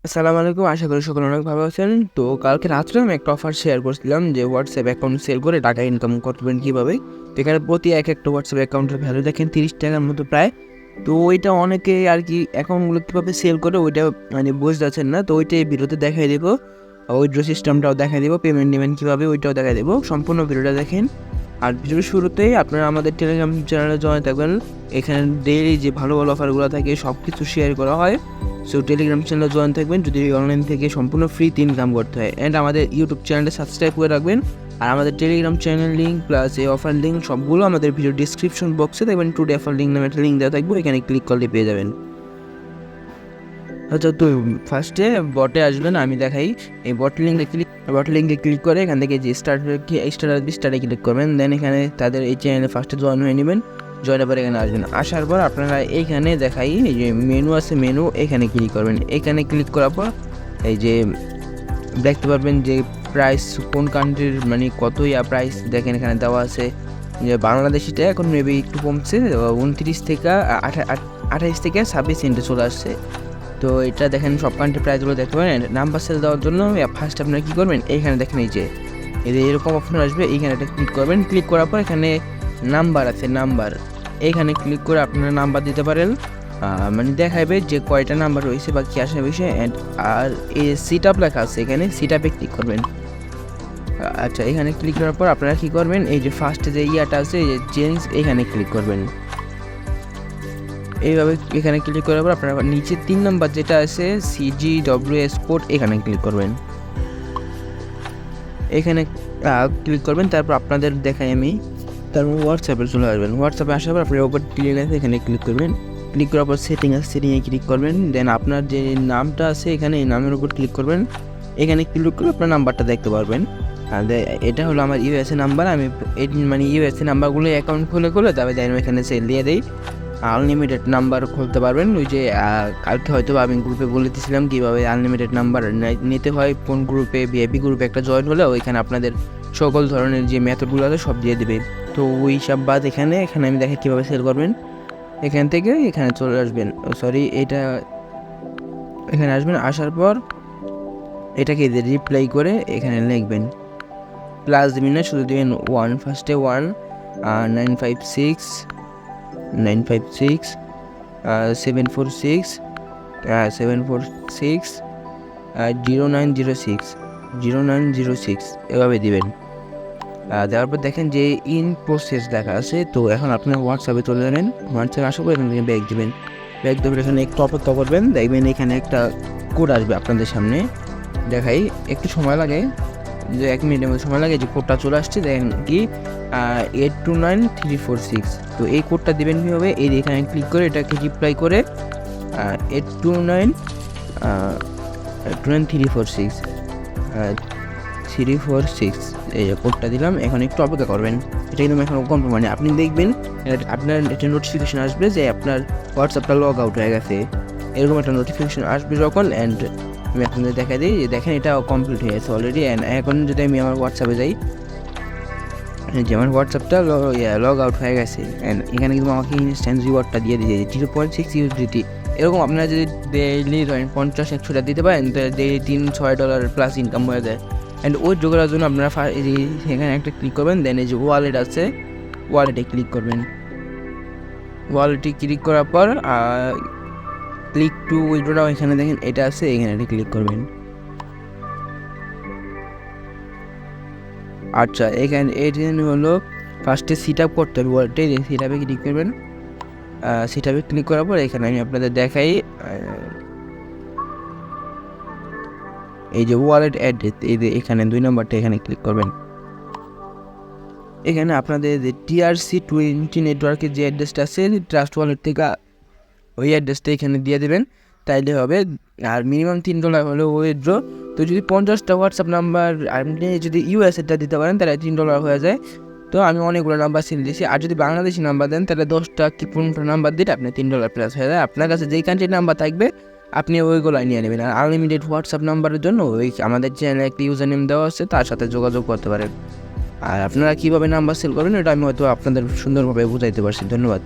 আসসালামু আলাইকুম। আশা করি সকলে অনেক ভালো আছেন। তো কালকে রাত্রে আমি একটা অফার শেয়ার করছিলাম যে হোয়াটসঅ্যাপ অ্যাকাউন্ট সেল করে টাকা ইনকাম করবেন কীভাবে। তো এখানে প্রতি একটা হোয়াটসঅ্যাপ অ্যাকাউন্টের ভ্যালু দেখেন 30 টাকার মতো প্রায়। তো ওইটা অনেকে আর কি অ্যাকাউন্টগুলো কীভাবে সেল করে ওইটা মানে বুঝতে পারছেন না। তো ওইটা এই ভিডিওতে দেখাই দেবো, উইথড্র সিস্টেমটাও দেখাই দেবো, পেমেন্ট নেবেন কীভাবে ওইটাও দেখাই দেবো। সম্পূর্ণ ভিডিওটা দেখেন। আর ভিডিওর শুরুতেই আপনারা আমাদের টেলিগ্রাম চ্যানেলে জয়েন থাকবেন। এখানে ডেইলি যে ভালো ভালো অফারগুলো থাকে সব কিছু শেয়ার করা হয়। সো টেলিগ্রাম চ্যানেলে জয়েন থাকবেন যদি অনলাইন থেকে সম্পূর্ণ ফ্রিতে ইনকাম করতে হয়। অ্যান্ড আমাদের ইউটিউব চ্যানেলটা সাবস্ক্রাইব করে রাখবেন। আর আমাদের টেলিগ্রাম চ্যানেল লিঙ্ক প্লাস এই অফার লিঙ্ক সবগুলো আমাদের ভিডিও ডিসক্রিপশন বক্সে দেখবেন টুডে অফার লিঙ্ক নামে একটা লিঙ্ক দেওয়া থাকবে, এখানে ক্লিক করলে পেয়ে যাবেন। আচ্ছা, তো ফার্স্টে বটে আসবেন, আমি দেখাই। এই বট লিঙ্কে ক্লিক করে এখান থেকে যে স্টার্টে ক্লিক করবেন। দেন এখানে তাদের এই চ্যানেলে ফার্স্টে জয়েন হয়ে নেবেন। জয়েনের পর এখানে আসবেন। আসার পর আপনারা এইখানে দেখাই এই যে মেনু আছে, মেনু এখানে ক্লিক করবেন। এখানে ক্লিক করার পর এই যে দেখতে পারবেন যে প্রাইস কোন কান্ট্রির মানে কত প্রাইস দেখেন এখানে দেওয়া আছে। যে বাংলাদেশিটা এখন মেবি একটু কমছে, 29 থেকে 28 থেকে 26 সেন্টে চলে আসছে। তো এটা দেখেন সব কান্ট্রি প্রাইসগুলো দেখতে পারেন। নাম্বার সেল দেওয়ার জন্য ফার্স্ট আপনারা কী করবেন, এইখানে দেখেন এই যে এরকম অপশন আসবে, এইখানে একটা ক্লিক করবেন। ক্লিক করার পর এখানে নাম্বার আছে, নাম্বার এইখানে ক্লিক করে আপনারা নাম্বার দিতে পারেন। মানে দেখাবে যে কয়টা নাম্বার রয়েছে বা কী আসে বিষয়ে। আর এই সিট আপ লেখা আছে, এখানে সিট আপে ক্লিক করবেন। আচ্ছা, এখানে ক্লিক করার পর আপনারা কী করবেন, এই যে ফার্স্টে যে ইয়াটা আছে এই যে চেঞ্জ, এখানে ক্লিক করবেন। এইভাবে এখানে ক্লিক করার পর আপনারা নিচে 3 নম্বর যেটা আছে CGWS কোড, এখানে ক্লিক করবেন। এখানে ক্লিক করবেন, তারপর আপনাদের দেখাই আমি। তারপর হোয়াটসঅ্যাপে চলে আসবেন। হোয়াটসঅ্যাপে আসার পর আপনার ওপর ক্লিক আছে, এখানে ক্লিক করবেন। ক্লিক করার পর সেটিংয়ে ক্লিক করবেন। দেন আপনার যে নামটা আছে এখানে এই নামের উপর ক্লিক করবেন। এখানে ক্লিক করে আপনার নাম্বারটা দেখতে পারবেন। এটা হলো আমার USA নাম্বার। আমি মানে USA নাম্বারগুলো অ্যাকাউন্ট খুলে তবে দেন এখানে সেল দিয়ে দেই। আনলিমিটেড নাম্বার খুলতে পারবেন। ওই যে কালকে হয়তো আমি গ্রুপে বলে দিয়েছিলাম কীভাবে আনলিমিটেড নাম্বার নিতে হয়, কোন গ্রুপে VIP গ্রুপে একটা জয়েন হলে ওইখানে আপনাদের সকল ধরনের যে মেথডগুলো আছে সব দিয়ে দেবে। তো ওই সব বাদ এখানে আমি দেখে কীভাবে সেল করবেন। এখান থেকে এখানে চলে আসবেন, এখানে আসবেন। আসার পর এটাকে রিপ্লাই করে এখানে লিখবেন, প্লাস দিবেন না, শুধু দেবেন 1, ফার্স্টে 1 956 746 0906 এভাবে দিবেন। দেওয়ার পর দেখেন যে ইন প্রসেস লেখা আছে। তো এখন আপনার হোয়াটসঅ্যাপে চলে যাবেন। হোয়াটসঅ্যাপে আসার পর এখান থেকে ব্যাক দেবেন। এখানে একটু অপেক্ষা করবেন, দেখবেন এখানে একটা কোড আসবে আপনাদের সামনে। দেখাই, একটু সময় লাগে, যে 1 মিনিটের মধ্যে সময় লাগে। যে কোডটা চলে আসছে দেখেন কি 829346। তো এই কোডটা দেবেন কীভাবে, এই এখানে ক্লিক করে এটাকে রিপ্লাই করে 829346 এই কোডটা দিলাম। এখন একটু অপেক্ষা করবেন। এটা কিন্তু এখন কনফার্ম মানে আপনি দেখবেন আপনার একটা নোটিফিকেশন আসবে যে আপনার হোয়াটসঅ্যাপটা লগ আউট হয়ে গেছে, এরকম একটা নোটিফিকেশন আসবে যখন। অ্যান্ড আমি আপনাদের দেখা দিই যে দেখেন এটা কমপ্লিট হয়ে গেছে অলরেডি। অ্যান্ড এখন যদি আমি আমার হোয়াটসঅ্যাপে যাই, যে আমার হোয়াটসঅ্যাপটা লগ আউট হয়ে গেছে। অ্যান্ড এখানে কিন্তু আমাকে ইনস্ট্যান্ট রিওয়ার্ডটা দিয়ে দিয়েছে 0.6 USDT। এরকম আপনারা যদি ডেইলি ধরেন 50-100টা দিতে পারেন তো ডেইলি $3-6 প্লাস ইনকাম হয়ে যায়। অ্যান্ড ওই যোগার জন্য আপনারা এখানে একটা ক্লিক করবেন। দেন এই যে ওয়ালেট আছে, ওয়ালেটে ক্লিক করবেন। ওয়ালেটে ক্লিক করার পর ক্লিক টু উইথড্রও এখানে দেখেন এটা আছে, এখানে ক্লিক করবেন। আচ্ছা, এখানে হলো ফার্স্টে সিট আপ করতে হবে ওয়ালেটে। সিট আপে ক্লিক করবেন। সিট আপে ক্লিক করার পর এখানে আমি আপনাদের দেখাই এই যে ওয়ালেট অ্যাড্রেস, এই যে এখানে 2 নম্বরটা এখানে ক্লিক করবেন। এখানে আপনাদের যে TRC20 নেটওয়ার্কের যে অ্যাড্রেসটা আছে ট্রাস্ট ওয়ালেট থেকে ওই অ্যাড্রেসটা এখানে দিয়ে দেবেন, তাইলে হবে। আর মিনিমাম $3 হলে উইথড্র। তো যদি 50টা হোয়াটসঅ্যাপ নাম্বার আপনি যদি USAটা দিতে পারেন তাহলে $3 হয়ে যায়। তো আমি অনেকগুলো নাম্বার সিল দিয়েছি। আর যদি বাংলাদেশি নাম্বার দেন তাহলে 10টা কি 15টা নাম্বার দিলে আপনি $3 প্লাস হয়ে যায়। আপনার কাছে যেই কান্ট্রির নাম্বার থাকবে আপনি ওইগুলো নিয়ে নেবেন। আর আনলিমিটেড হোয়াটসঅ্যাপ নাম্বারের জন্য ওই আমাদের চ্যানেলে একটা ইউজার নেম দেওয়া আছে, তার সাথে যোগাযোগ করতে পারেন। আর আপনারা কীভাবে নাম্বার সেল করবেন এটা আমি হয়তো আপনাদের সুন্দরভাবে বুঝাইতে পারছি। ধন্যবাদ।